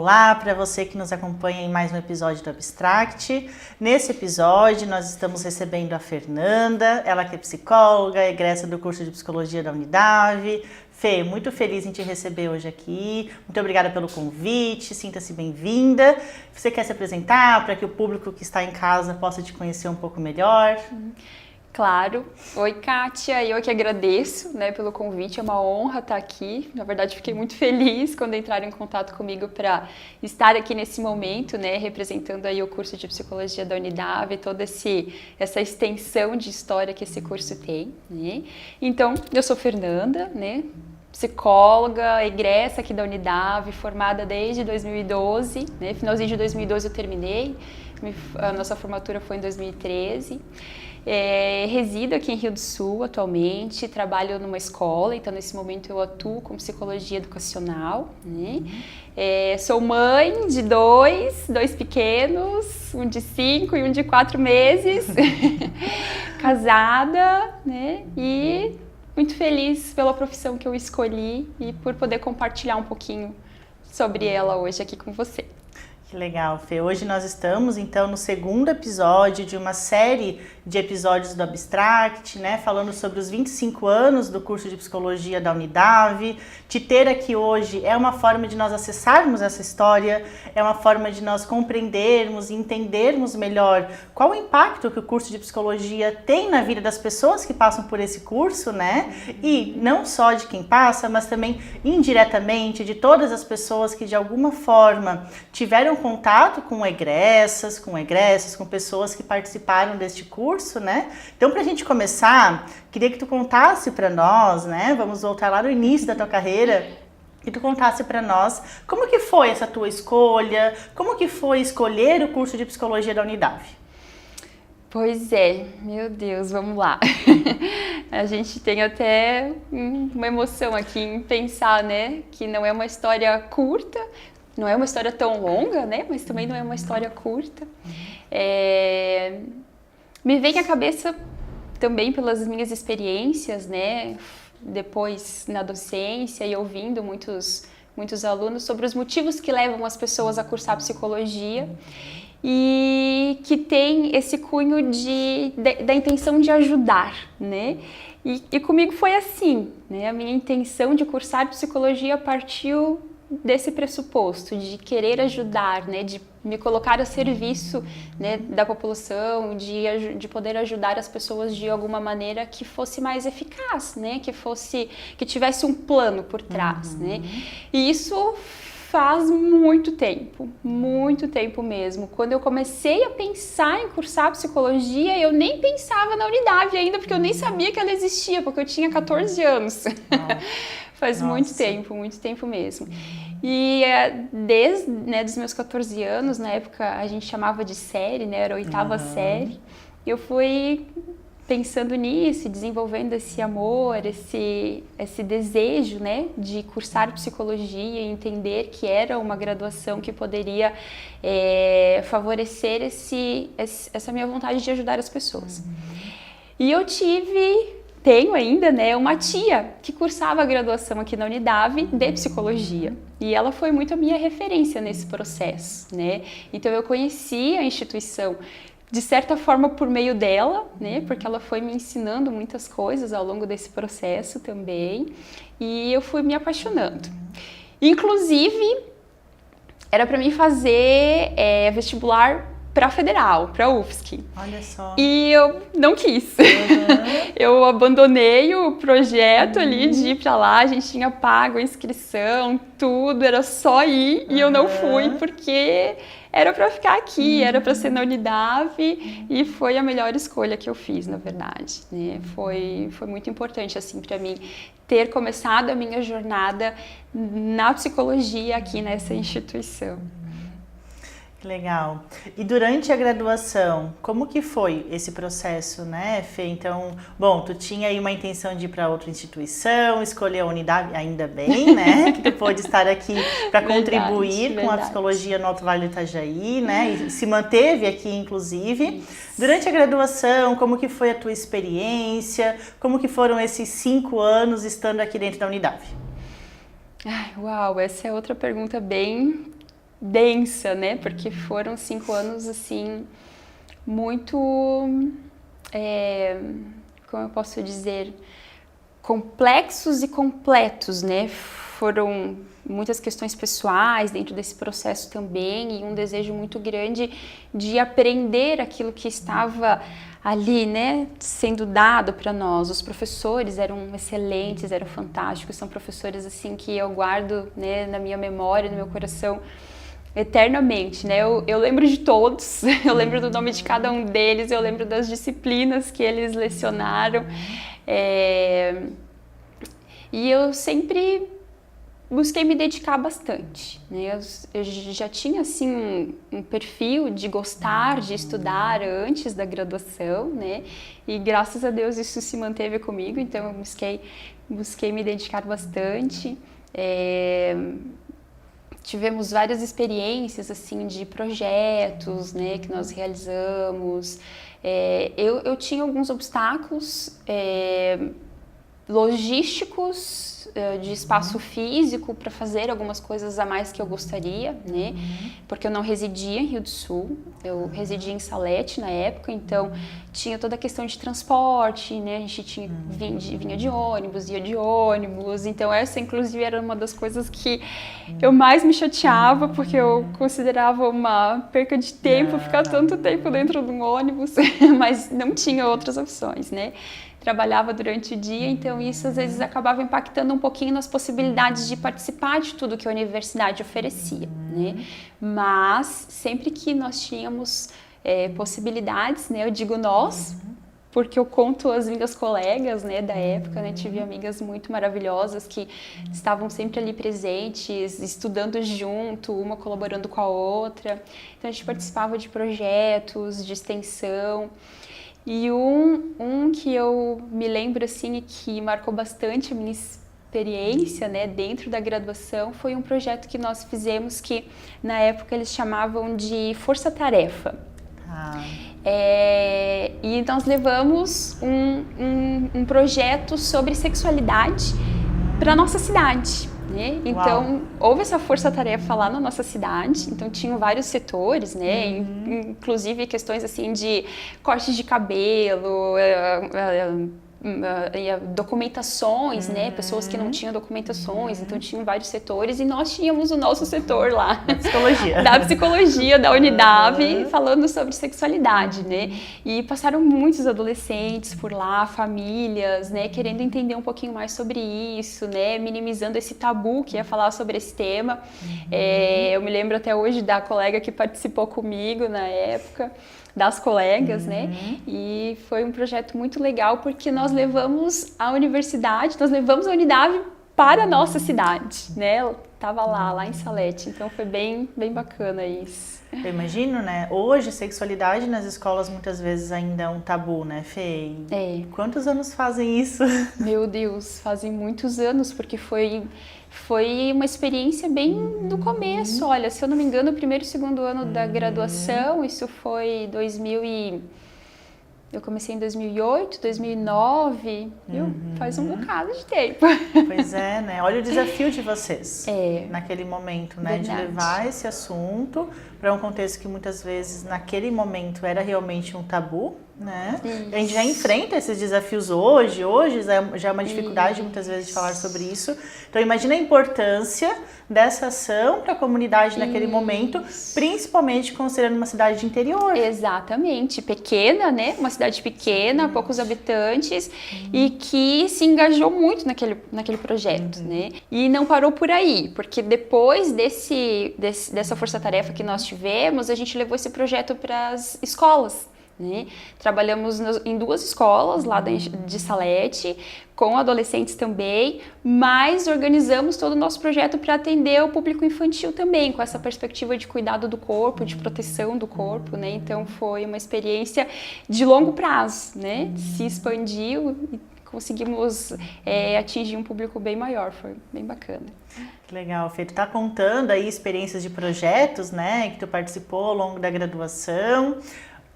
Olá para você que nos acompanha em mais um episódio do Abstract. Nesse episódio nós estamos recebendo a Fernanda, ela que é psicóloga, egressa do curso de Psicologia da Unidave. Fê, muito feliz em te receber hoje aqui. Muito obrigada pelo convite, sinta-se bem-vinda. Você quer se apresentar para que o público que está em casa possa te conhecer um pouco melhor? Claro. Oi, Kátia, eu que agradeço, pelo convite, é uma honra estar aqui. Na verdade, fiquei muito feliz quando entraram em contato comigo para estar aqui nesse momento, representando aí o curso de Psicologia da Unidave, toda essa extensão de história que esse curso tem, Então, eu sou Fernanda, psicóloga, egressa aqui da Unidave, formada desde 2012, finalzinho de 2012 eu terminei, a nossa formatura foi em 2013. Resido aqui em Rio do Sul atualmente, trabalho numa escola, então nesse momento eu atuo com psicologia educacional, sou mãe de dois pequenos, um de 5 e um de 4 meses, casada, e muito feliz pela profissão que eu escolhi e por poder compartilhar um pouquinho sobre ela hoje aqui com você. Que legal, Fê. Hoje nós estamos, então, no segundo episódio de uma série de episódios do Abstract, falando sobre os 25 anos do curso de Psicologia da Unidave. Te ter aqui hoje é uma forma de nós acessarmos essa história, é uma forma de nós compreendermos e entendermos melhor qual o impacto que o curso de Psicologia tem na vida das pessoas que passam por esse curso, E não só de quem passa, mas também indiretamente de todas as pessoas que de alguma forma tiveram contato com egressas, com pessoas que participaram deste curso, Então, para a gente começar, queria que tu contasse para nós, Vamos voltar lá no início da tua carreira, que tu contasse para nós como que foi essa tua escolha, como que foi escolher o curso de Psicologia da Unidave. Pois é, meu Deus, vamos lá. A gente tem até uma emoção aqui em pensar, que não é uma história curta, não é uma história tão longa, mas também não é uma história curta. Me vem à cabeça também pelas minhas experiências, depois na docência e ouvindo muitos alunos sobre os motivos que levam as pessoas a cursar psicologia e que tem esse cunho da intenção de ajudar, E comigo foi assim, A minha intenção de cursar psicologia partiu desse pressuposto de querer ajudar, de me colocar a serviço, da população, de poder ajudar as pessoas de alguma maneira que fosse mais eficaz, que tivesse um plano por trás, E isso faz muito tempo mesmo. Quando eu comecei a pensar em cursar psicologia, eu nem pensava na Unidave ainda, porque eu nem sabia que ela existia, porque eu tinha 14 anos. Faz muito tempo mesmo. E desde dos meus 14 anos, na época a gente chamava de série, era a 8ª série, eu fui pensando nisso, desenvolvendo esse amor, esse desejo, de cursar psicologia e entender que era uma graduação que poderia favorecer essa minha vontade de ajudar as pessoas. E eu tenho ainda, uma tia que cursava a graduação aqui na Unidave de Psicologia. E ela foi muito a minha referência nesse processo, Então eu conheci a instituição de certa forma por meio dela, Porque ela foi me ensinando muitas coisas ao longo desse processo também. E eu fui me apaixonando. Inclusive, era para mim fazer vestibular para Federal, para UFSC. Olha só. E eu não quis. Eu abandonei o projeto ali de ir para lá, a gente tinha pago a inscrição, tudo, era só ir e eu não fui porque era para ficar aqui, era para ser na Unidave e foi a melhor escolha que eu fiz, na verdade, Foi muito importante assim para mim ter começado a minha jornada na psicologia aqui nessa instituição. Legal. E durante a graduação, como que foi esse processo, Fê? Então, bom, tu tinha aí uma intenção de ir para outra instituição, escolher a Unidade, ainda bem, que tu pôde estar aqui para contribuir com a psicologia no Alto Vale do Itajaí, E se manteve aqui, inclusive. Isso. Durante a graduação, como que foi a tua experiência? Como que foram esses 5 anos estando aqui dentro da Unidade? Uau, essa é outra pergunta bem densa, né? Porque foram 5 anos, assim, muito, como eu posso dizer, complexos e completos, né? Foram muitas questões pessoais dentro desse processo também e um desejo muito grande de aprender aquilo que estava ali, né, sendo dado para nós. Os professores eram excelentes, eram fantásticos, são professores assim que eu guardo, né, na minha memória, no meu coração eternamente, né? Eu lembro de todos, eu lembro do nome de cada um deles, eu lembro das disciplinas que eles lecionaram, e eu sempre busquei me dedicar bastante, né? Eu já tinha, assim, um perfil de gostar de estudar antes da graduação, né? E graças a Deus isso se manteve comigo, então eu busquei me dedicar bastante. Tivemos várias experiências, assim, de projetos, né, que nós realizamos. Eu tinha alguns obstáculos logísticos, de espaço físico para fazer algumas coisas a mais que eu gostaria, né? Porque eu não residia em Rio do Sul, eu residia em Salete na época, então tinha toda a questão de transporte, né? A gente vinha de ônibus, ia de ônibus, então essa inclusive era uma das coisas que eu mais me chateava, porque eu considerava uma perca de tempo ficar tanto tempo dentro de um ônibus, mas não tinha outras opções, né? Trabalhava durante o dia, então isso às vezes acabava impactando um pouquinho nas possibilidades de participar de tudo que a universidade oferecia, né? Mas sempre que nós tínhamos possibilidades, né? Eu digo nós, porque eu conto as minhas colegas, né, da época, né? Tive amigas muito maravilhosas que estavam sempre ali presentes, estudando junto, uma colaborando com a outra. Então a gente participava de projetos de extensão. E um que eu me lembro, assim, e que marcou bastante a minha experiência, né, dentro da graduação, foi um projeto que nós fizemos que, na época, eles chamavam de Força-Tarefa. E nós levamos um projeto sobre sexualidade para a nossa cidade. Né? Então, houve essa força-tarefa lá na nossa cidade, então tinham vários setores, né? Inclusive questões assim de cortes de cabelo, documentações, né? Pessoas que não tinham documentações, então tinham vários setores e nós tínhamos o nosso setor lá da psicologia da Unidave falando sobre sexualidade, né? E passaram muitos adolescentes por lá, famílias, né? Querendo entender um pouquinho mais sobre isso, né? Minimizando esse tabu que ia falar sobre esse tema. Eu me lembro até hoje da colega que participou comigo na época, das colegas, né? E foi um projeto muito legal porque nós levamos a universidade, nós levamos a Unidave para a nossa cidade, né? Eu tava lá em Salete, então foi bem bacana isso. Eu imagino, né? Hoje, sexualidade nas escolas muitas vezes ainda é um tabu, né, Fê? Quantos anos fazem isso? Meu Deus, fazem muitos anos, porque foi uma experiência bem do começo. Olha, se eu não me engano, o primeiro e segundo ano da graduação, isso foi eu comecei em 2008, 2009, viu? Faz um bocado de tempo. Pois é, né? Olha o desafio de vocês naquele momento, né? Verdade. De levar esse assunto para um contexto que muitas vezes naquele momento era realmente um tabu, né? Isso. A gente já enfrenta esses desafios hoje já é uma dificuldade muitas vezes de falar sobre isso. Então imagina a importância dessa ação para a comunidade naquele momento, principalmente considerando uma cidade de interior. Exatamente, pequena, né? Uma cidade pequena, poucos habitantes e que se engajou muito naquele projeto, né? E não parou por aí, porque depois dessa força-tarefa que nós tivemos, a gente levou esse projeto para as escolas. Né? Trabalhamos em 2 escolas lá de Salete, com adolescentes também, mas organizamos todo o nosso projeto para atender o público infantil também, com essa perspectiva de cuidado do corpo, de proteção do corpo, né? Então foi uma experiência de longo prazo, né? Se expandiu e conseguimos atingir um público bem maior, foi bem bacana. Legal, Fê. Tu tá contando aí experiências de projetos, né, que tu participou ao longo da graduação.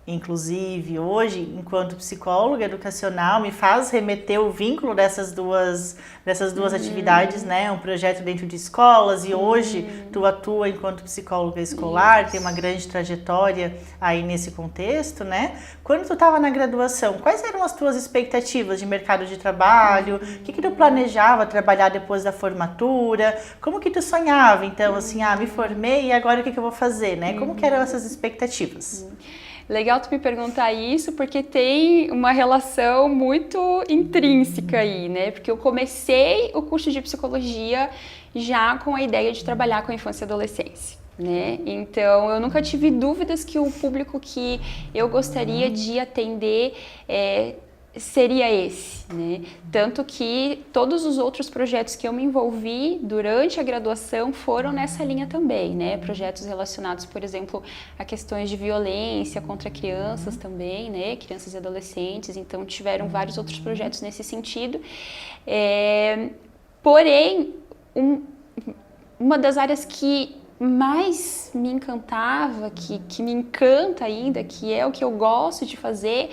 inclusive, hoje, enquanto psicóloga educacional, me faz remeter o vínculo dessas duas atividades, né? Um projeto dentro de escolas e hoje tu atua enquanto psicóloga escolar, tem uma grande trajetória aí nesse contexto, né? Quando tu estava na graduação, quais eram as tuas expectativas de mercado de trabalho? O que tu planejava trabalhar depois da formatura? Como que tu sonhava? Então, assim, me formei e agora o que eu vou fazer, né? Como que eram essas expectativas? Legal tu me perguntar isso, porque tem uma relação muito intrínseca aí, né? Porque eu comecei o curso de psicologia já com a ideia de trabalhar com a infância e adolescência, né? Então, eu nunca tive dúvidas que o público que eu gostaria de atender seria esse, né? Tanto que todos os outros projetos que eu me envolvi durante a graduação foram nessa linha também, né? Projetos relacionados, por exemplo, a questões de violência contra crianças também, né? Crianças e adolescentes, então tiveram vários outros projetos nesse sentido. Porém, uma das áreas que mais me encantava, que me encanta ainda, que é o que eu gosto de fazer,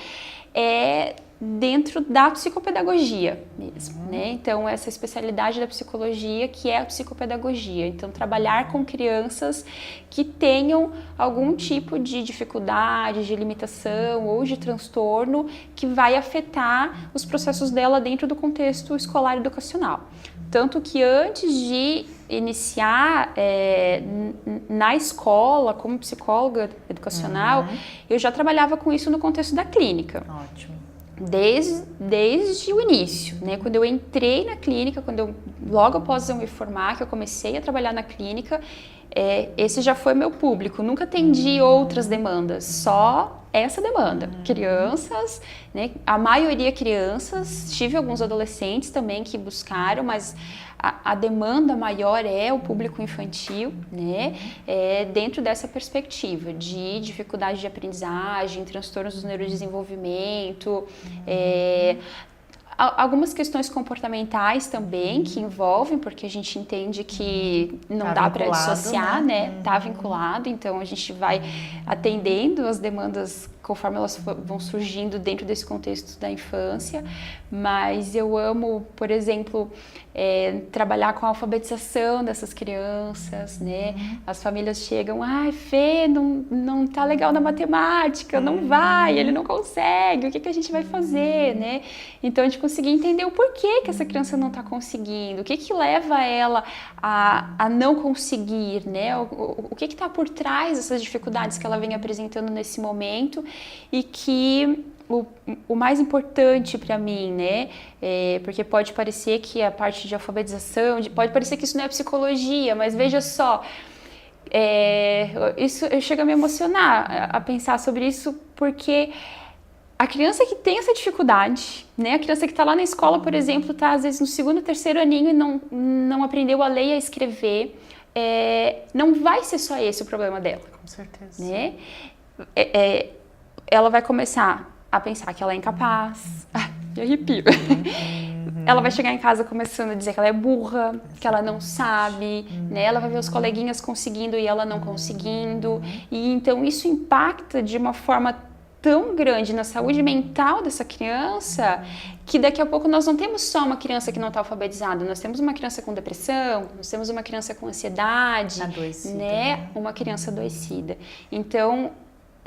é dentro da psicopedagogia mesmo, né? Então, essa especialidade da psicologia que é a psicopedagogia. Então, trabalhar com crianças que tenham algum tipo de dificuldade, de limitação ou de transtorno que vai afetar os processos dela dentro do contexto escolar e educacional. Tanto que antes de iniciar na escola como psicóloga educacional, eu já trabalhava com isso no contexto da clínica. Ótimo. Desde o início, né? Quando eu entrei na clínica, logo após eu me formar, que eu comecei a trabalhar na clínica, esse já foi meu público. Nunca atendi outras demandas, só essa demanda. Crianças, né? A maioria crianças, tive alguns adolescentes também que buscaram, mas a demanda maior é o público infantil, né? Dentro dessa perspectiva de dificuldade de aprendizagem, transtornos do neurodesenvolvimento, algumas questões comportamentais também que envolvem, porque a gente entende que não dá para dissociar, né? Tá vinculado, então a gente vai atendendo as demandas conforme elas vão surgindo dentro desse contexto da infância, mas eu amo, por exemplo, trabalhar com a alfabetização dessas crianças, né? As famílias chegam, Fê, não tá legal na matemática, não vai, ele não consegue, o que a gente vai fazer, né? Então a gente conseguir entender o porquê que essa criança não tá conseguindo, o que leva ela a não conseguir, né? O que tá por trás dessas dificuldades que ela vem apresentando nesse momento e que o mais importante para mim, né, porque pode parecer que a parte de alfabetização, pode parecer que isso não é psicologia, mas veja só, isso eu chego a me emocionar a pensar sobre isso, porque a criança que tem essa dificuldade, né, a criança que está lá na escola, por exemplo, está às vezes no 2º, 3º aninho e não aprendeu a ler e a escrever, não vai ser só esse o problema dela. Com certeza. Né? Ela vai começar a pensar que ela é incapaz. Me arrepio. Ela vai chegar em casa começando a dizer que ela é burra, que ela não sabe, né? Ela vai ver os coleguinhas conseguindo e ela não conseguindo. E então isso impacta de uma forma tão grande na saúde mental dessa criança que daqui a pouco nós não temos só uma criança que não está alfabetizada, nós temos uma criança com depressão, nós temos uma criança com ansiedade, adoecida, né? Uma criança adoecida. Então,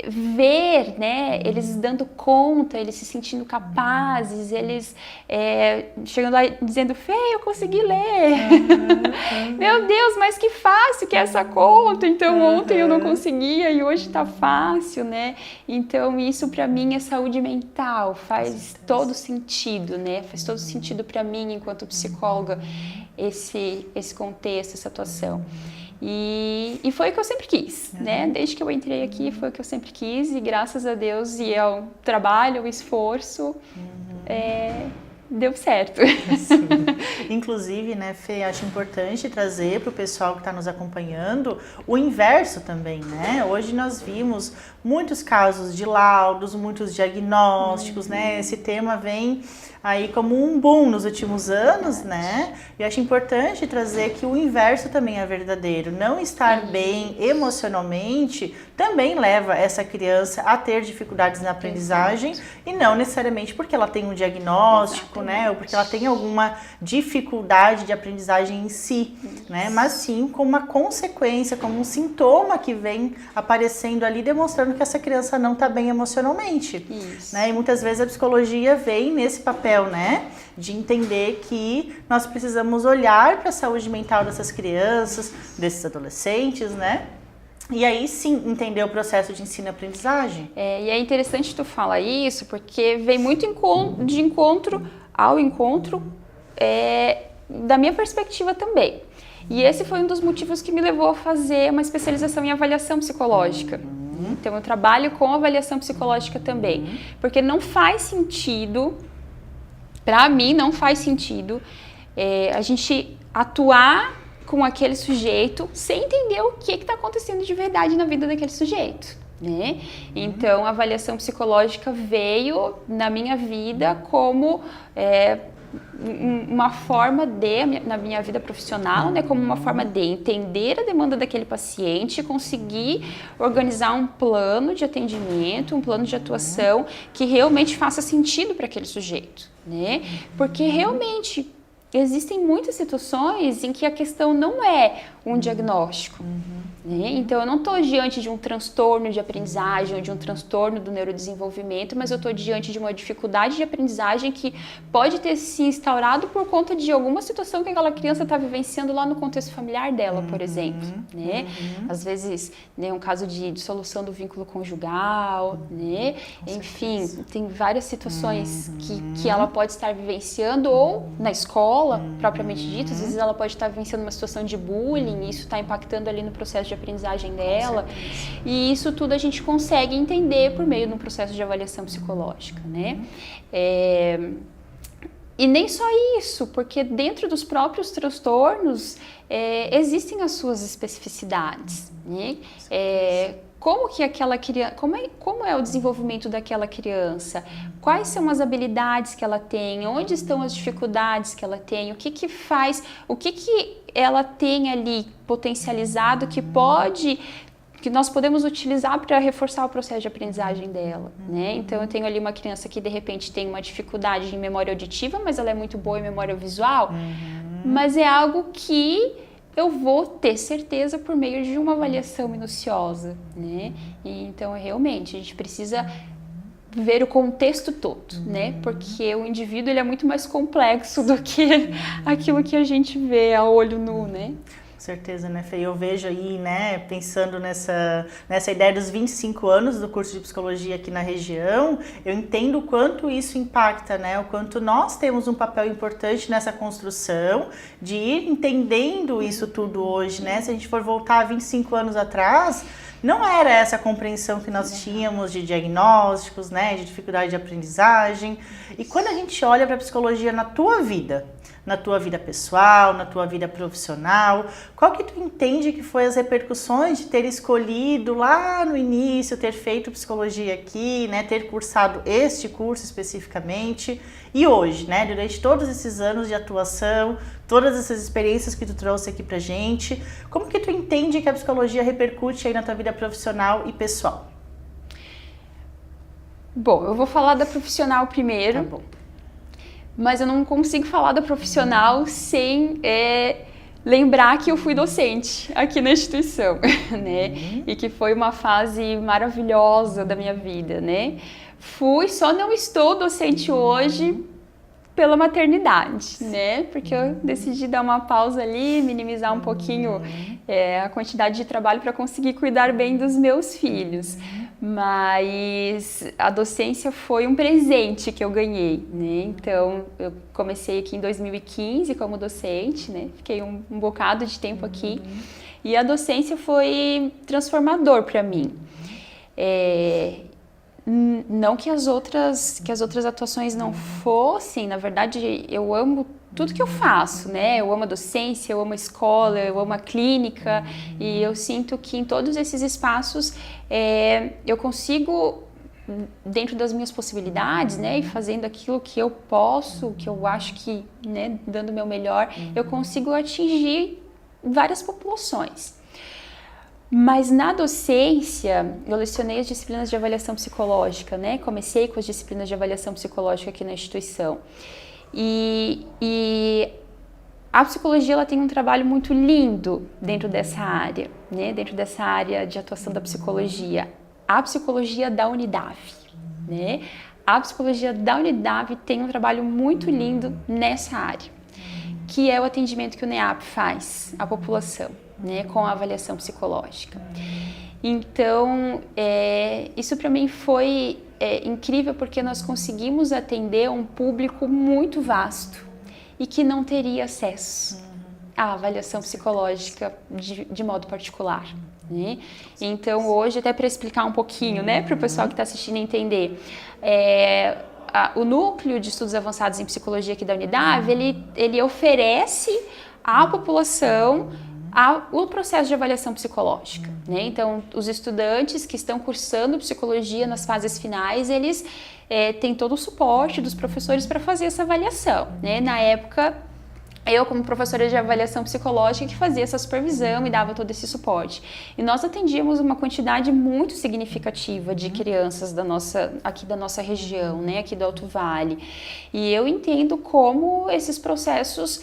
ver, né, eles dando conta, eles se sentindo capazes, eles chegando lá dizendo, Fê, eu consegui ler. Meu Deus, mas que fácil que é essa conta. Então ontem eu não conseguia e hoje tá fácil, né? Então isso para mim é saúde mental, faz todo sentido, né? Faz todo sentido para mim enquanto psicóloga esse contexto, essa atuação. E foi o que eu sempre quis, né? Desde que eu entrei aqui foi o que eu sempre quis e graças a Deus e ao trabalho, ao esforço, deu certo. Sim. Inclusive, né, Fê, acho importante trazer para o pessoal que está nos acompanhando o inverso também, né? Hoje nós vimos muitos casos de laudos, muitos diagnósticos, né? Esse tema vem aí como um boom nos últimos anos, né? E eu acho importante trazer que o inverso também é verdadeiro. Não estar bem emocionalmente também leva essa criança a ter dificuldades na aprendizagem e não necessariamente porque ela tem um diagnóstico, né? Ou porque ela tem alguma dificuldade de aprendizagem em si, né? Mas sim como uma consequência, como um sintoma que vem aparecendo ali, demonstrando que essa criança não está bem emocionalmente. Isso. Né? E muitas vezes a psicologia vem nesse papel, né? De entender que nós precisamos olhar para a saúde mental dessas crianças, desses adolescentes, né? E aí sim entender o processo de ensino-aprendizagem. E é interessante tu falar isso, porque vem muito de encontro ao encontro da minha perspectiva também. E esse foi um dos motivos que me levou a fazer uma especialização em avaliação psicológica. Então eu trabalho com avaliação psicológica também, porque não faz sentido, para mim não faz sentido a gente atuar com aquele sujeito sem entender o que está acontecendo de verdade na vida daquele sujeito, né? Então a avaliação psicológica veio na minha vida como uma forma na minha vida profissional, né, como uma forma de entender a demanda daquele paciente, conseguir organizar um plano de atendimento, um plano de atuação que realmente faça sentido para aquele sujeito, né? Porque realmente existem muitas situações em que a questão não é um diagnóstico. Né? Então, eu não estou diante de um transtorno de aprendizagem ou de um transtorno do neurodesenvolvimento, mas eu estou diante de uma dificuldade de aprendizagem que pode ter se instaurado por conta de alguma situação que aquela criança está vivenciando lá no contexto familiar dela, por exemplo. Né? Às vezes, né, um caso de dissolução do vínculo conjugal, né? Enfim, tem várias situações que ela pode estar vivenciando, ou na escola, propriamente dito, às vezes ela pode estar vivenciando uma situação de bullying, e isso está impactando ali no processo de aprendizagem dela, e isso tudo a gente consegue entender por meio de um processo de avaliação psicológica, né? E nem só isso, porque dentro dos próprios transtornos existem as suas especificidades, né? Como que aquela criança, como é o desenvolvimento daquela criança? Quais são as habilidades que ela tem? Onde estão as dificuldades que ela tem? O que que faz? O que que ela tem ali potencializado que nós podemos utilizar para reforçar o processo de aprendizagem dela, né? Então eu tenho ali uma criança que de repente tem uma dificuldade em memória auditiva, mas ela é muito boa em memória visual, mas é algo que eu vou ter certeza por meio de uma avaliação minuciosa, né? E então realmente a gente precisa ver o contexto todo, né? Porque o indivíduo ele é muito mais complexo do que aquilo que a gente vê a olho nu, né? Com certeza, né, Fê? Eu vejo aí, né, pensando nessa ideia dos 25 anos do curso de psicologia aqui na região, eu entendo o quanto isso impacta, né? O quanto nós temos um papel importante nessa construção de ir entendendo isso tudo hoje, né? Se a gente for voltar 25 anos atrás, não era essa compreensão que nós tínhamos de diagnósticos, né, de dificuldade de aprendizagem. E quando a gente olha para a psicologia na tua vida pessoal, na tua vida profissional, qual que tu entende que foi as repercussões de ter escolhido lá no início, ter feito psicologia aqui, né, ter cursado este curso especificamente, e hoje, né, durante todos esses anos de atuação, todas essas experiências que tu trouxe aqui pra gente, como que tu entende que a psicologia repercute aí na tua vida profissional e pessoal? Bom, eu vou falar da profissional primeiro. Tá bom. Mas eu não consigo falar da profissional sem lembrar que eu fui docente aqui na instituição, né? E que foi uma fase maravilhosa da minha vida, né? Só não estou docente hoje pela maternidade, né? Porque eu decidi dar uma pausa ali, minimizar um pouquinho a quantidade de trabalho para conseguir cuidar bem dos meus filhos. Mas a docência foi um presente que eu ganhei, né? Então, eu comecei aqui em 2015 como docente, né? Fiquei um bocado de tempo aqui. E a docência foi transformador para mim. Não que as outras atuações não fossem, na verdade, eu amo tudo que eu faço, né? Eu amo a docência, eu amo a escola, eu amo a clínica, e eu sinto que em todos esses espaços eu consigo dentro das minhas possibilidades, né, e fazendo aquilo que eu posso, que eu acho que, né, dando o meu melhor, eu consigo atingir várias populações. Mas na docência, eu lecionei as disciplinas de avaliação psicológica, né, comecei com as disciplinas de avaliação psicológica aqui na instituição. E a psicologia, ela tem um trabalho muito lindo dentro dessa área, né, dentro dessa área de atuação da psicologia. A psicologia da Unidave, né? A psicologia da Unidave tem um trabalho muito lindo nessa área, que é o atendimento que o NEAP faz à população, né, com a avaliação psicológica. Então, isso para mim foi incrível, porque nós conseguimos atender um público muito vasto e que não teria acesso à avaliação psicológica de modo particular. Né? Então, hoje, até para explicar um pouquinho, né, para o pessoal que está assistindo entender, o núcleo de estudos avançados em psicologia aqui da Unidave, ele oferece à população o processo de avaliação psicológica. Né? Então, os estudantes que estão cursando psicologia nas fases finais, eles têm todo o suporte dos professores para fazer essa avaliação. Né? Na época, eu, como professora de avaliação psicológica, que fazia essa supervisão e dava todo esse suporte. E nós atendíamos uma quantidade muito significativa de crianças aqui da nossa região, né, aqui do Alto Vale. E eu entendo como esses processos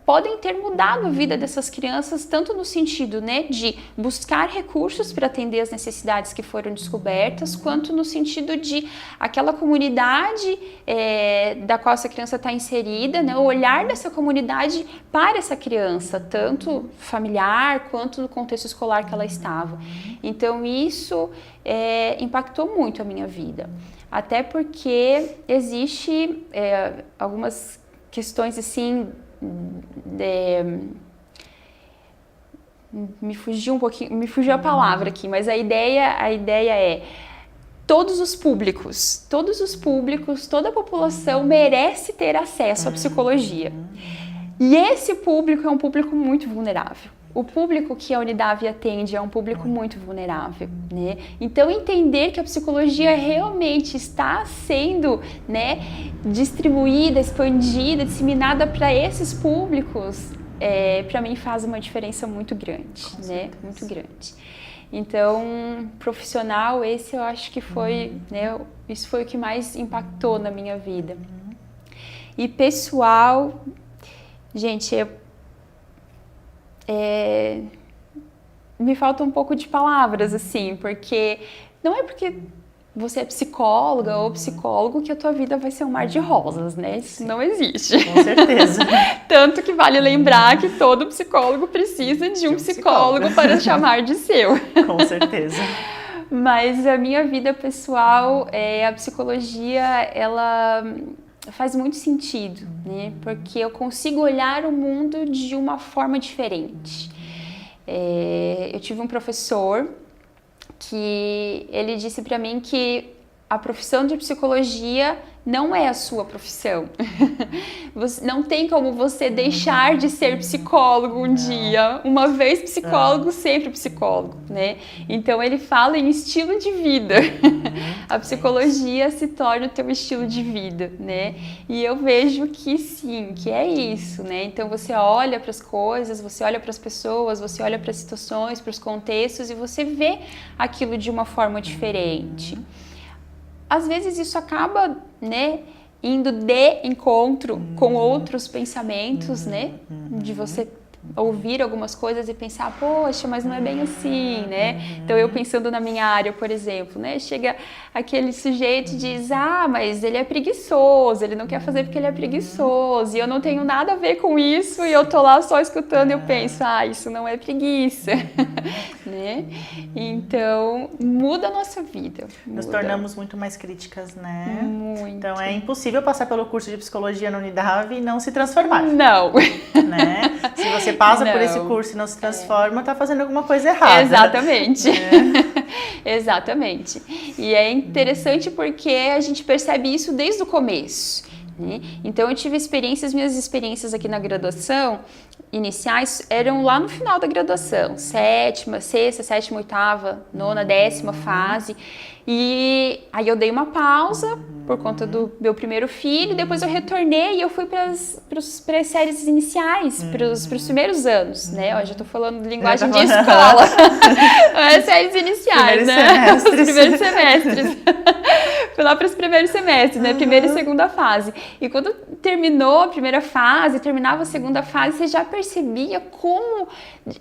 podem ter mudado a vida dessas crianças, tanto no sentido, né, de buscar recursos para atender as necessidades que foram descobertas, quanto no sentido de aquela comunidade da qual essa criança está inserida, né, o olhar dessa comunidade para essa criança, tanto familiar quanto no contexto escolar que ela estava. Então isso impactou muito a minha vida, até porque existe algumas questões assim, me fugiu a palavra aqui, mas a ideia é toda a população merece ter acesso à psicologia. E esse público é um público muito vulnerável. O público que a Unidave atende é um público muito vulnerável, né? Então, entender que a psicologia realmente está sendo, né, distribuída, expandida, disseminada para esses públicos, para mim faz uma diferença muito grande, né? Muito grande. Então, profissional, esse eu acho que foi, né, isso foi o que mais impactou na minha vida. E pessoal, gente, me falta um pouco de palavras, assim, porque não é porque você é psicóloga ou psicólogo que a tua vida vai ser um mar de rosas, né? Isso não existe. Com certeza. Tanto que vale lembrar que todo psicólogo precisa de um psicólogo para chamar de seu. Com certeza. Mas a minha vida pessoal, a psicologia, ela faz muito sentido, né? Porque eu consigo olhar o mundo de uma forma diferente. Eu tive um professor que ele disse para mim que a profissão de psicologia não é a sua profissão. Não tem como você deixar de ser psicólogo um dia. Uma vez psicólogo, sempre psicólogo, né? Então ele fala em estilo de vida. A psicologia se torna o teu estilo de vida, né? E eu vejo que sim, que é isso, né? Então você olha para as coisas, você olha para as pessoas, você olha para as situações, para os contextos e você vê aquilo de uma forma diferente. Às vezes isso acaba, né, indo de encontro com outros pensamentos, né, de você ouvir algumas coisas e pensar, poxa, mas não é bem assim, né? Então eu pensando na minha área, por exemplo, né, chega aquele sujeito e diz, mas ele é preguiçoso, ele não quer fazer porque ele é preguiçoso, e eu não tenho nada a ver com isso, e eu tô lá só escutando e eu penso, isso não é preguiça, né? Então, muda a nossa vida. Nos tornamos muito mais críticas, né? Muito. Então é impossível passar pelo curso de psicologia na Unidave e não se transformar. Não. Né? Se você passa por esse curso e não se transforma, tá fazendo alguma coisa errada. Exatamente. Exatamente. E é interessante porque a gente percebe isso desde o começo, né? Então eu tive minhas experiências aqui na graduação, iniciais eram lá no final da graduação, sexta, sétima, oitava, nona, 10ª fase. E aí eu dei uma pausa por conta do meu primeiro filho, depois eu retornei e eu fui para as séries iniciais, para os primeiros anos, né? Eu já tô falando de linguagem de escola. As séries iniciais, né? Os primeiros semestres. Fui lá para os primeiros semestres, né? Primeira e segunda fase. E quando terminou a primeira fase, terminava a segunda fase, você já percebia como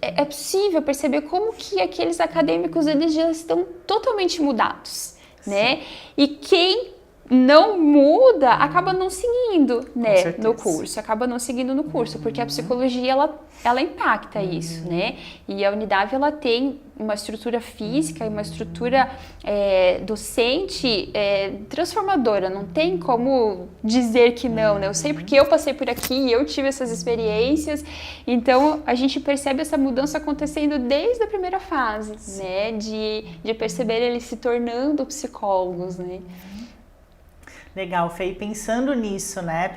é possível perceber como que aqueles acadêmicos, eles já estão totalmente mudados, né? E quem não muda, acaba não seguindo, né, no curso, acaba não seguindo no curso, porque a psicologia, ela impacta isso, né, e a Unidade, ela tem uma estrutura física e uma estrutura docente transformadora, não tem como dizer que não, né, eu sei porque eu passei por aqui, eu tive essas experiências, então a gente percebe essa mudança acontecendo desde a primeira fase, né, de perceber eles se tornando psicólogos, né. Legal, Fê, e pensando nisso, né,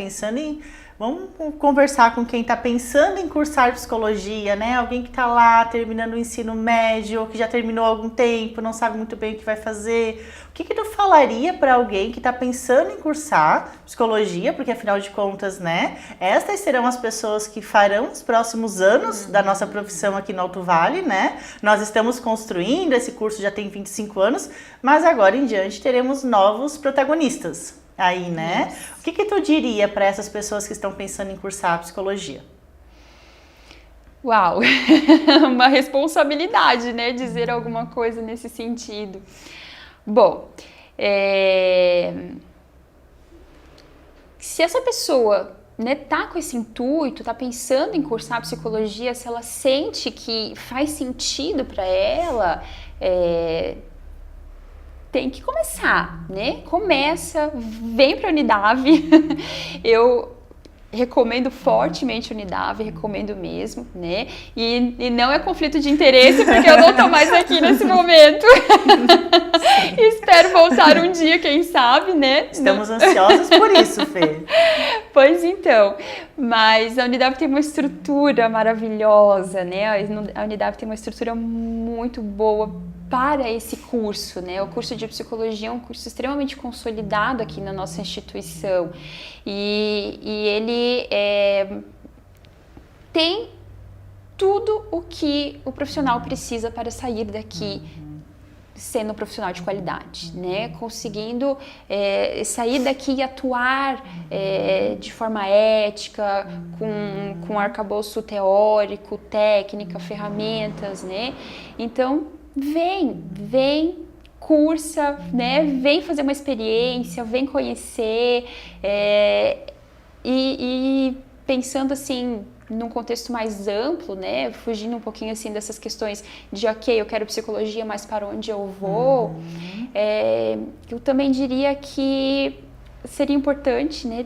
vamos conversar com quem está pensando em cursar psicologia, né, alguém que está lá terminando o ensino médio, ou que já terminou há algum tempo, não sabe muito bem o que vai fazer, o que tu falaria para alguém que está pensando em cursar psicologia, porque afinal de contas, né, estas serão as pessoas que farão os próximos anos da nossa profissão aqui no Alto Vale, né, nós estamos construindo, esse curso já tem 25 anos, mas agora em diante teremos novos protagonistas. Aí, né? O que tu diria para essas pessoas que estão pensando em cursar psicologia? Uau! Uma responsabilidade, né? Dizer alguma coisa nesse sentido. Bom, se essa pessoa, né, tá com esse intuito, tá pensando em cursar psicologia, se ela sente que faz sentido para ela, tem que começar, né? Começa, vem para a Unidade. Eu recomendo fortemente a Unidade, recomendo mesmo, né? E não é conflito de interesse, porque eu não tô mais aqui nesse momento. Espero voltar um dia, quem sabe, né? Estamos ansiosos por isso, Fê. Pois então, mas a Unidade tem uma estrutura maravilhosa, né? A Unidade tem uma estrutura muito boa para esse curso, né? O curso de psicologia é um curso extremamente consolidado aqui na nossa instituição e ele tem tudo o que o profissional precisa para sair daqui sendo um profissional de qualidade, né? Conseguindo sair daqui e atuar de forma ética, com arcabouço teórico, técnica, ferramentas, né? Então, vem, cursa, né? Vem fazer uma experiência, vem conhecer e pensando assim num contexto mais amplo, né? Fugindo um pouquinho assim dessas questões de ok, eu quero psicologia, mas para onde eu vou? Eu também diria que seria importante, né?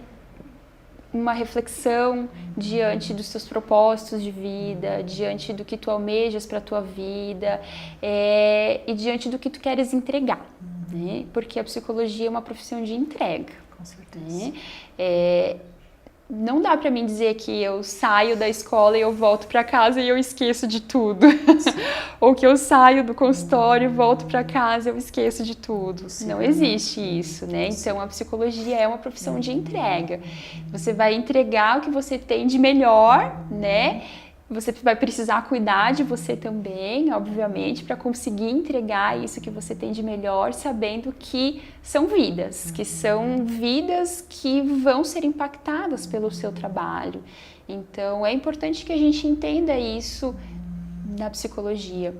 Uma reflexão diante dos seus propósitos de vida, diante do que tu almejas para a tua vida e diante do que tu queres entregar, né? Porque a psicologia é uma profissão de entrega. Com certeza. Né? Não dá para mim dizer que eu saio da escola e eu volto para casa e eu esqueço de tudo. Ou que eu saio do consultório e volto para casa e eu esqueço de tudo. Não existe isso, né? Então, a psicologia é uma profissão de entrega. Você vai entregar o que você tem de melhor, né? Você vai precisar cuidar de você também, obviamente, para conseguir entregar isso que você tem de melhor, sabendo que são vidas que vão ser impactadas pelo seu trabalho. Então, é importante que a gente entenda isso na psicologia.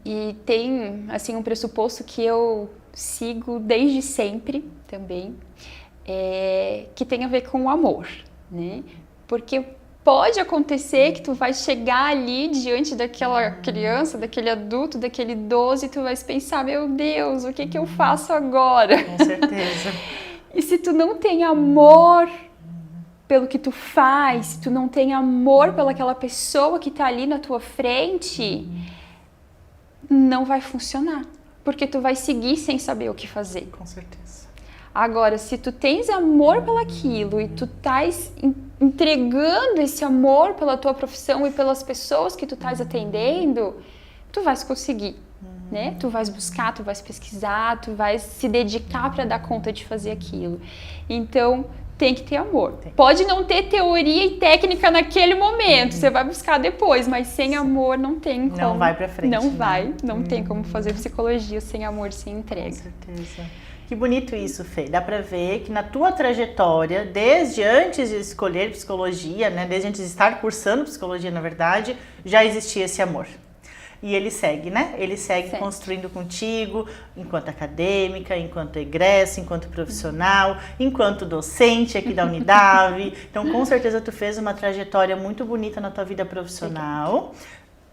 E tem, assim, um pressuposto que eu sigo desde sempre também, que tem a ver com o amor, né? Porque pode acontecer que tu vai chegar ali diante daquela criança, daquele adulto, daquele idoso e tu vai pensar, meu Deus, o que eu faço agora? Com certeza. E se tu não tem amor pelo que tu faz, se tu não tem amor pelaquela pessoa que tá ali na tua frente, não vai funcionar. Porque tu vai seguir sem saber o que fazer. Com certeza. Agora, se tu tens amor pelaquilo e tu estás entregando esse amor pela tua profissão e pelas pessoas que tu estás atendendo, tu vais conseguir, né? Tu vais buscar, tu vais pesquisar, tu vais se dedicar para dar conta de fazer aquilo. Então, tem que ter amor. Pode não ter teoria e técnica naquele momento, você vai buscar depois, mas sem amor não tem como. Não vai pra frente. Não tem como fazer psicologia sem amor, sem entrega. Com certeza. Que bonito isso, Fê. Dá pra ver que na tua trajetória, desde antes de escolher psicologia, né, desde antes de estar cursando psicologia, na verdade, já existia esse amor. E ele segue, né? Ele segue construindo contigo, enquanto acadêmica, enquanto egressa, enquanto profissional, enquanto docente aqui da Unidave. Então, com certeza, tu fez uma trajetória muito bonita na tua vida profissional,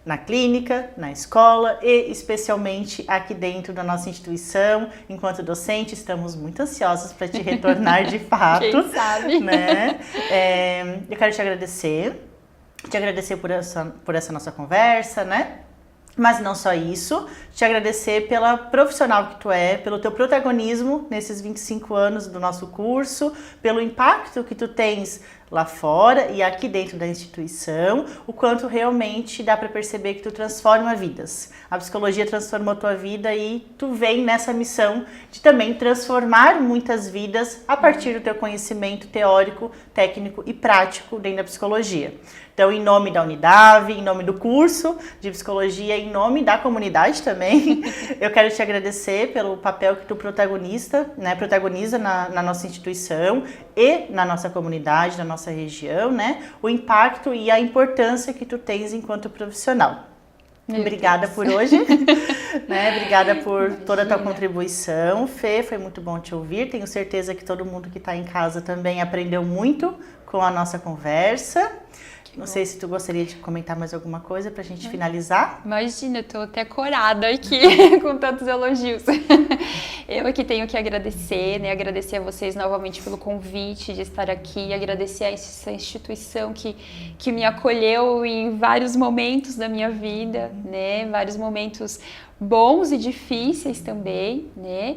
na clínica, na escola e especialmente aqui dentro da nossa instituição. Enquanto docente, estamos muito ansiosos para te retornar de fato. Quem sabe? Né? Eu quero te agradecer por essa nossa conversa, né? Mas não só isso, te agradecer pela profissional que tu é, pelo teu protagonismo nesses 25 anos do nosso curso, pelo impacto que tu tens lá fora e aqui dentro da instituição, o quanto realmente dá para perceber que tu transforma vidas. A psicologia transformou tua vida e tu vem nessa missão de também transformar muitas vidas a partir do teu conhecimento teórico, técnico e prático dentro da psicologia. Então, em nome da Unidave, em nome do curso de psicologia, em nome da comunidade também, eu quero te agradecer pelo papel que tu protagoniza na nossa instituição e na nossa comunidade, na nossa região, né? O impacto e a importância que tu tens enquanto profissional. Obrigada por hoje, né? Obrigada por toda a tua contribuição, Fê, foi muito bom te ouvir. Tenho certeza que todo mundo que está em casa também aprendeu muito com a nossa conversa. Não sei se tu gostaria de comentar mais alguma coisa pra gente finalizar. Imagina, eu tô até corada aqui com tantos elogios. Eu aqui tenho que agradecer, né? Agradecer a vocês novamente pelo convite de estar aqui, agradecer a essa instituição que me acolheu em vários momentos da minha vida, né? Vários momentos bons e difíceis também, né?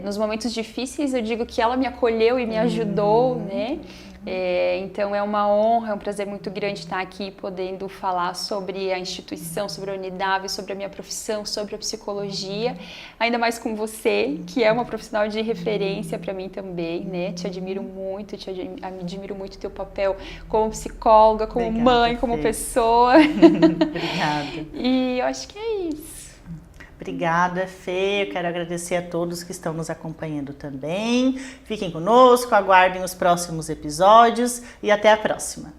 Nos momentos difíceis eu digo que ela me acolheu e me ajudou, né? Então é uma honra, é um prazer muito grande estar aqui podendo falar sobre a instituição, sobre a Unidave, sobre a minha profissão, sobre a psicologia, ainda mais com você, que é uma profissional de referência para mim também, né? Te admiro muito, admiro muito o teu papel como psicóloga, como mãe, como pessoa. Obrigada. E eu acho que é isso. Obrigada, Fê. Eu quero agradecer a todos que estão nos acompanhando também. Fiquem conosco, aguardem os próximos episódios e até a próxima.